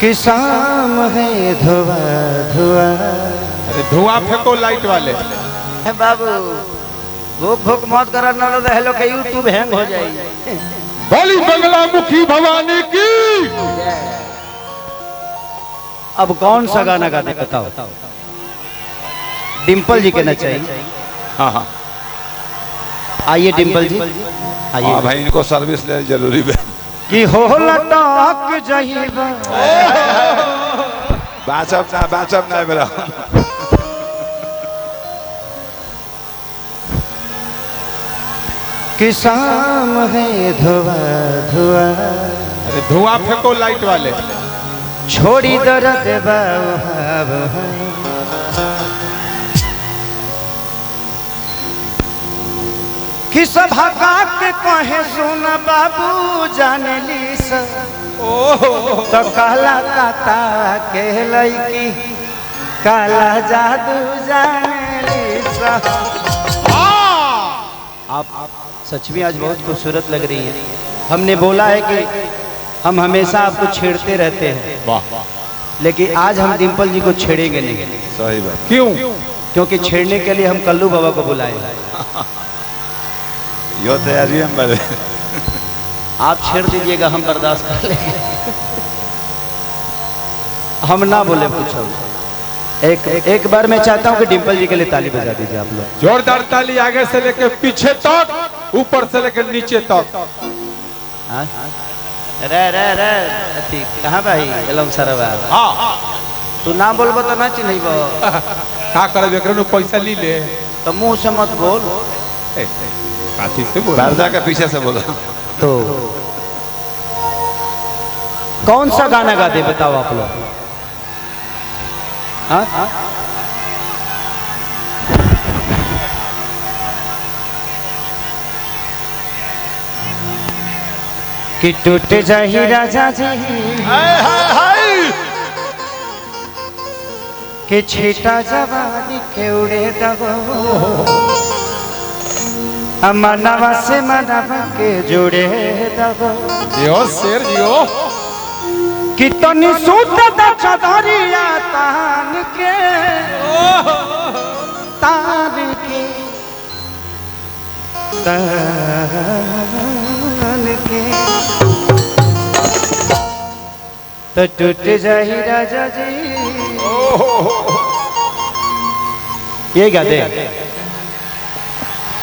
कि शाम है धुआं धुआं। अरे धुआं फेंको लाइट वाले। बाबू भूख भूख मौत करा न रहे के यूट्यूब हैंग हो जाएगी। बोली बंगला मुखी भवानी की। अब कौन सा गाना गाते बताओ? डिम्पल जी के ना चाहिए। हाँ हाँ आइए डिम्पल जी आइए। हाँ भाई इनको सर्विस ले जरूरी है कि हो लटक जाइबा। बाचब ना मेरा। कि शाम है धुआं धुआं। अरे धुआं फेंको लाइट वाले। छोड़ी दर्द बाब कि सभा के कहे सुन बाबू जान ली तो काला काता के लईकी काला जादू जान ली। आप सच में आज बहुत खूबसूरत लग रही हैं। हमने बोला है कि हम हमेशा आपको छेड़ते रहते हैं, लेकिन आज हम डिम्पल जी को छेड़ेंगे नहीं। सही बात। क्यों? क्योंकि छेड़ने के लिए हम कल्लू बाबा को बुलाए। यो तैयारी है मेरे। आप छेड़ दीजिएगा हम बर्दाश्त कर लेंगे। हम ना बोले पूछो। एक बार मैं चाहता हूँ कि डिम्पल जी के लिए ताली बजा दीजिए आप लोग। जोरदार ताली आगे से लेके पीछे तक, ऊपर से लेके नीचे तक। रे कहाँ भाई एलम सरवा। हाँ तू ना बोलबो तो ना चिन्हबो। का करे एकरे पैसा ली ले तो मुंह से मत बोल। काठी से बोल। पर्दा के पीछे से बोलो। तो कौन सा गाना गाते बताओ आप लोग? हाँ कि टूट जाही राजा जी कि छीटा जवानी के उड़े दबो मनवा से मनवा के जुड़े दबो। जियो शेर जियो। कि तनी सूत द चदरिया तान के तो टूट जाही राजा जी। ये गाते